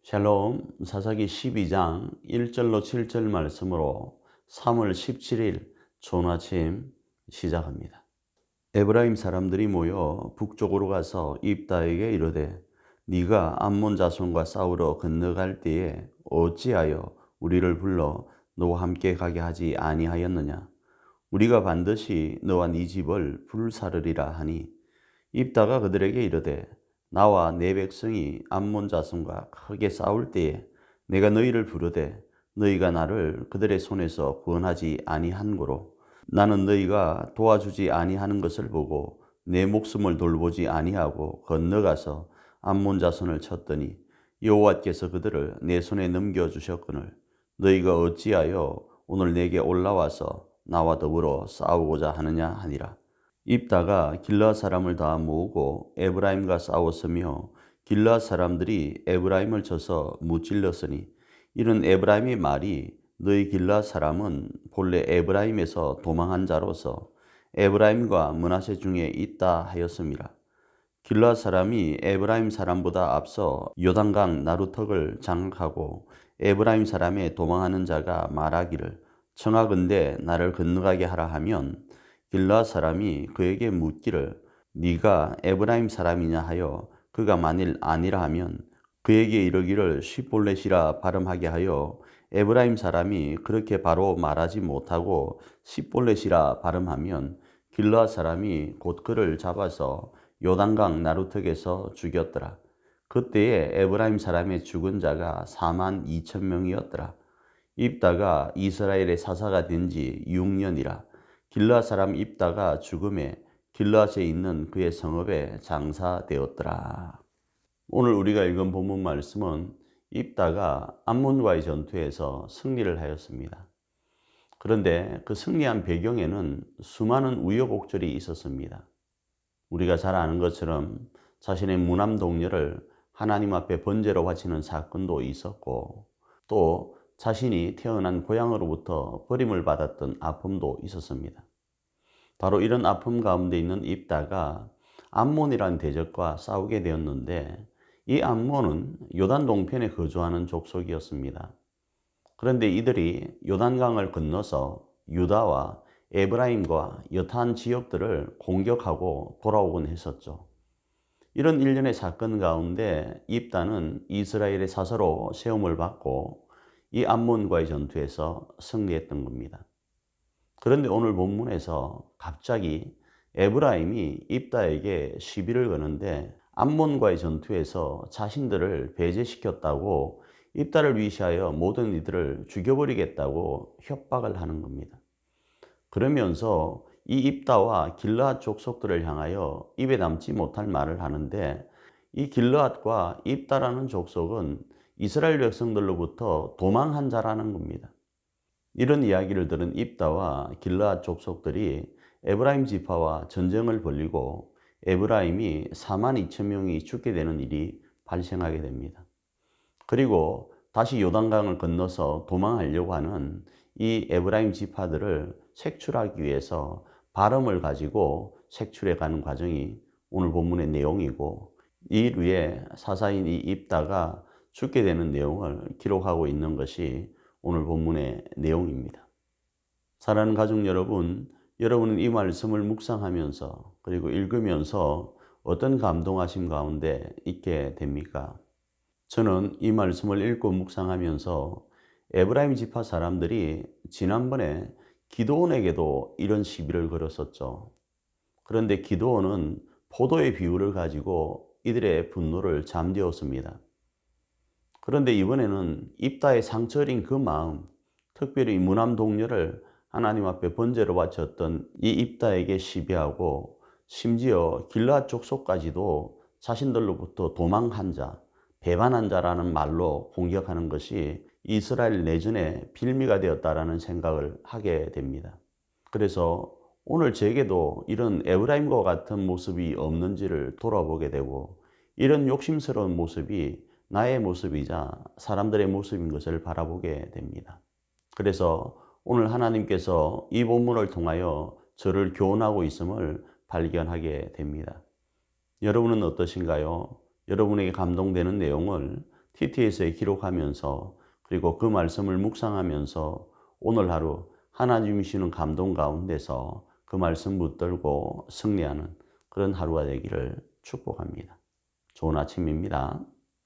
샬롬, 사사기 12장 1절로 7절 말씀으로 3월 17일 좋은 아침 시작합니다. 에브라임 사람들이 모여 북쪽으로 가서 입다에게 이르되 네가 암몬 자손과 싸우러 건너갈 때에 어찌하여 우리를 불러 너와 함께 가게 하지 아니하였느냐? 우리가 반드시 너와 네 집을 불사르리라 하니 입다가 그들에게 이르되 나와 내 백성이 암몬 자손과 크게 싸울 때에 내가 너희를 부르되 너희가 나를 그들의 손에서 구원하지 아니한고로 나는 너희가 도와주지 아니하는 것을 보고 내 목숨을 돌보지 아니하고 건너가서 암몬 자손을 쳤더니 여호와께서 그들을 내 손에 넘겨주셨거늘 너희가 어찌하여 오늘 내게 올라와서 나와 더불어 싸우고자 하느냐 하니라. 입다가 길르앗 사람을 다 모으고 에브라임과 싸웠으며 길르앗 사람들이 에브라임을 쳐서 무찔렀으니 이는 에브라임의 말이 너희 길르앗 사람은 본래 에브라임에서 도망한 자로서 에브라임과 므낫세 중에 있다 하였음이라. 길르앗 사람이 에브라임 사람보다 앞서 요단강 나루턱을 장악하고 에브라임 사람의 도망하는 자가 말하기를 청하건대 나를 건너가게 하라 하면 길르앗 사람이 그에게 묻기를 네가 에브라임 사람이냐 하여 그가 만일 아니라 하면 그에게 이르기를 십볼렛이라 발음하게 하여 에브라임 사람이 그렇게 바로 말하지 못하고 십볼렛이라 발음하면 길르앗 사람이 곧 그를 잡아서 요단강 나루턱에서 죽였더라. 그때에 에브라임 사람의 죽은 자가 4만 2천 명이었더라. 입다가 이스라엘의 사사가 된 지 6년이라. 길르앗 사람 입다가 죽음에 길르앗에 있는 그의 성읍에 장사되었더라. 오늘 우리가 읽은 본문 말씀은 입다가 암몬과의 전투에서 승리를 하였습니다. 그런데 그 승리한 배경에는 수많은 우여곡절이 있었습니다. 우리가 잘 아는 것처럼 자신의 무남 동료를 하나님 앞에 번제로 바치는 사건도 있었고 또 자신이 태어난 고향으로부터 버림을 받았던 아픔도 있었습니다. 바로 이런 아픔 가운데 있는 입다가 암몬이라는 대적과 싸우게 되었는데 이 암몬은 요단 동편에 거주하는 족속이었습니다. 그런데 이들이 요단강을 건너서 유다와 에브라임과 여타한 지역들을 공격하고 돌아오곤 했었죠. 이런 일련의 사건 가운데 입다는 이스라엘의 사사로 세움을 받고 이 암몬과의 전투에서 승리했던 겁니다. 그런데 오늘 본문에서 갑자기 에브라임이 입다에게 시비를 거는데 암몬과의 전투에서 자신들을 배제시켰다고 입다를 위시하여 모든 이들을 죽여버리겠다고 협박을 하는 겁니다. 그러면서 이 입다와 길르앗 족속들을 향하여 입에 담지 못할 말을 하는데 이 길르앗과 입다라는 족속은 이스라엘 백성들로부터 도망한 자라는 겁니다. 이런 이야기를 들은 입다와 길르앗 족속들이 에브라임 지파와 전쟁을 벌이고 에브라임이 4만 2천 명이 죽게 되는 일이 발생하게 됩니다. 그리고 다시 요단강을 건너서 도망하려고 하는 이 에브라임 지파들을 색출하기 위해서 발음을 가지고 색출해 가는 과정이 오늘 본문의 내용이고 이 일 위에 사사인 이 입다가 죽게 되는 내용을 기록하고 있는 것이 오늘 본문의 내용입니다. 사랑하는 가족 여러분, 여러분은 이 말씀을 묵상하면서 그리고 읽으면서 어떤 감동하심 가운데 있게 됩니까? 저는 이 말씀을 읽고 묵상하면서 에브라임 지파 사람들이 지난번에 기드온에게도 이런 시비를 걸었었죠. 그런데 기드온은 포도의 비유를 가지고 이들의 분노를 잠재웠습니다. 그런데 이번에는 입다의 상처린 그 마음, 특별히 무남 동료를 하나님 앞에 번제로 바쳤던 이 입다에게 시비하고 심지어 길르앗 족속까지도 자신들로부터 도망한 자, 배반한 자라는 말로 공격하는 것이 이스라엘 내전의 빌미가 되었다라는 생각을 하게 됩니다. 그래서 오늘 제게도 이런 에브라임과 같은 모습이 없는지를 돌아보게 되고 이런 욕심스러운 모습이 나의 모습이자 사람들의 모습인 것을 바라보게 됩니다. 그래서 오늘 하나님께서 이 본문을 통하여 저를 교훈하고 있음을 발견하게 됩니다. 여러분은 어떠신가요? 여러분에게 감동되는 내용을 TT에서에 기록하면서 그리고 그 말씀을 묵상하면서 오늘 하루 하나님 주시는 감동 가운데서 그 말씀 붙들고 승리하는 그런 하루가 되기를 축복합니다. 좋은 아침입니다.